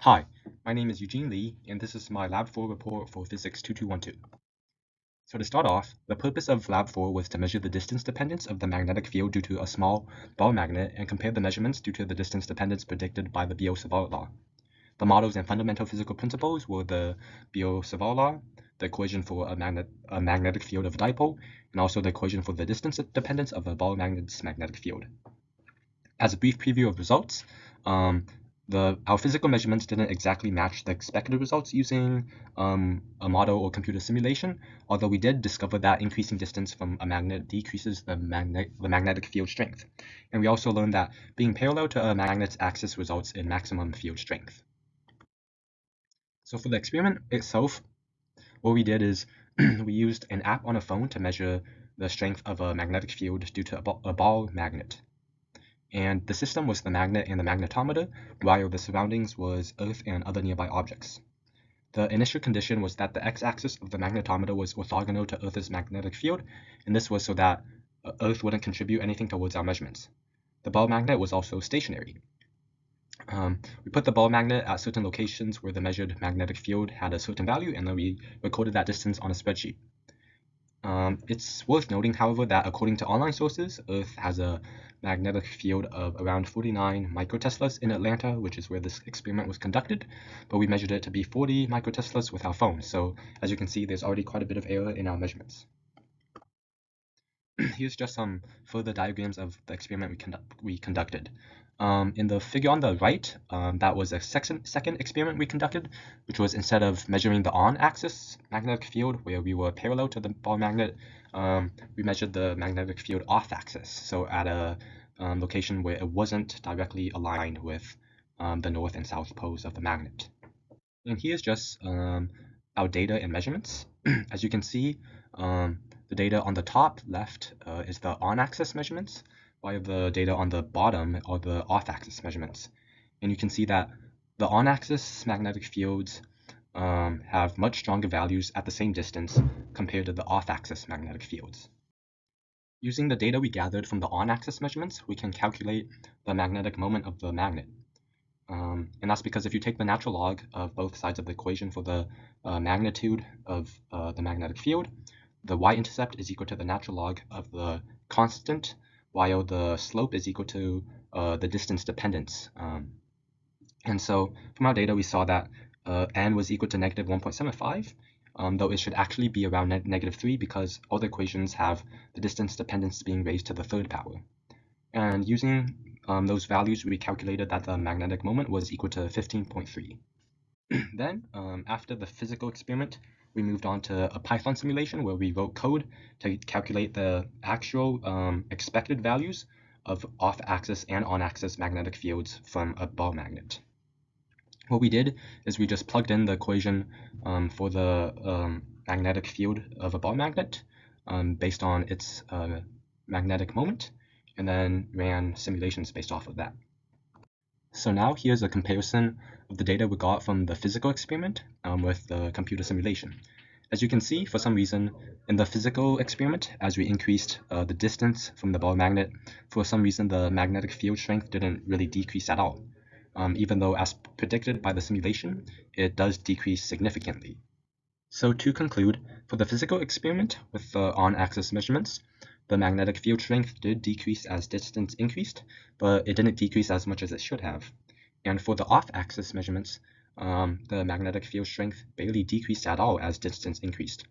Hi, my name is Eugene Lee, and this is my Lab 4 report for Physics 2212. So to start off, the purpose of Lab 4 was to measure the distance dependence of the magnetic field due to a small ball magnet and compare the measurements due to the distance dependence predicted by the Biot-Savart law. The models and fundamental physical principles were the Biot-Savart law, the equation for a magnetic field of a dipole, and also the equation for the distance dependence of a ball magnet's magnetic field. As a brief preview of results, our physical measurements didn't exactly match the expected results using a model or computer simulation, although we did discover that increasing distance from a magnet decreases the magnetic field strength. And we also learned that being parallel to a magnet's axis results in maximum field strength. So for the experiment itself, what we did is we used an app on a phone to measure the strength of a magnetic field due to a ball magnet. And the system was the magnet and the magnetometer, while the surroundings was Earth and other nearby objects. The initial condition was that the x-axis of the magnetometer was orthogonal to Earth's magnetic field, and this was so that Earth wouldn't contribute anything towards our measurements. The ball magnet was also stationary. We put the ball magnet at certain locations where the measured magnetic field had a certain value, and then we recorded that distance on a spreadsheet. It's worth noting, however, that according to online sources, Earth has a magnetic field of around 49 microteslas in Atlanta, which is where this experiment was conducted, but we measured it to be 40 microteslas with our phone. So as you can see, there's already quite a bit of error in our measurements. Here's just some further diagrams of the experiment we conducted. In the figure on the right, that was a second experiment we conducted, which was instead of measuring the on-axis magnetic field, where we were parallel to the ball magnet, we measured the magnetic field off-axis, so at a location where it wasn't directly aligned with the north and south poles of the magnet. And here's just our data and measurements. As you can see, the data on the top left is the on-axis measurements, while the data on the bottom are the off-axis measurements. And you can see that the on-axis magnetic fields have much stronger values at the same distance compared to the off-axis magnetic fields. Using the data we gathered from the on-axis measurements, we can calculate the magnetic moment of the magnet. And that's because if you take the natural log of both sides of the equation for the magnitude of the magnetic field, the y-intercept is equal to the natural log of the constant, while the slope is equal to the distance dependence. And so from our data, we saw that n was equal to negative 1.75, though it should actually be around negative 3 because all the equations have the distance dependence being raised to the third power. And using those values, we calculated that the magnetic moment was equal to 15.3. Then, after the physical experiment, we moved on to a Python simulation where we wrote code to calculate the actual expected values of off-axis and on-axis magnetic fields from a ball magnet. What we did is we just plugged in the equation for the magnetic field of a ball magnet based on its magnetic moment, and then ran simulations based off of that. So now here's a comparison of the data we got from the physical experiment with the computer simulation. As you can see, for some reason, in the physical experiment, as we increased the distance from the ball magnet, for some reason the magnetic field strength didn't really decrease at all, even though as predicted by the simulation, it does decrease significantly. So to conclude, for the physical experiment with the on-axis measurements, the magnetic field strength did decrease as distance increased, but it didn't decrease as much as it should have. And for the off-axis measurements, the magnetic field strength barely decreased at all as distance increased.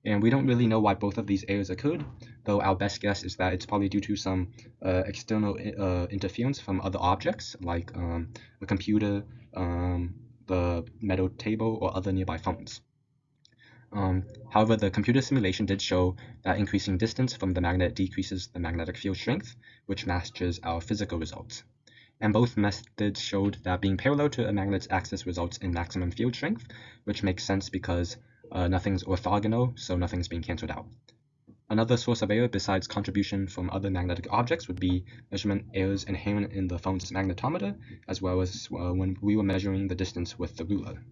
And we don't really know why both of these errors occurred, though our best guess is that it's probably due to some external interference from other objects, like a computer, the metal table, or other nearby phones. However, the computer simulation did show that increasing distance from the magnet decreases the magnetic field strength, which matches our physical results. And both methods showed that being parallel to a magnet's axis results in maximum field strength, which makes sense because nothing's orthogonal, so nothing's being cancelled out. Another source of error besides contribution from other magnetic objects would be measurement errors inherent in the phone's magnetometer, as well as when we were measuring the distance with the ruler.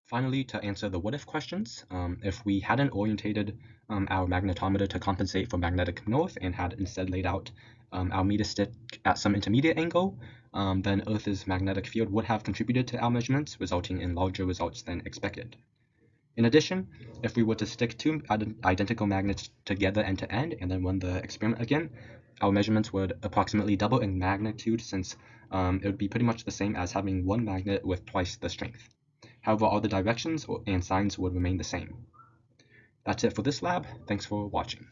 Finally, to answer the what-if questions, if we hadn't orientated our magnetometer to compensate for magnetic north and had instead laid out our meter stick at some intermediate angle, then Earth's magnetic field would have contributed to our measurements, resulting in larger results than expected. In addition, if we were to stick two identical magnets together end to end and then run the experiment again, our measurements would approximately double in magnitude, since it would be pretty much the same as having one magnet with twice the strength. However, all the directions and signs would remain the same. That's it for this lab. Thanks for watching.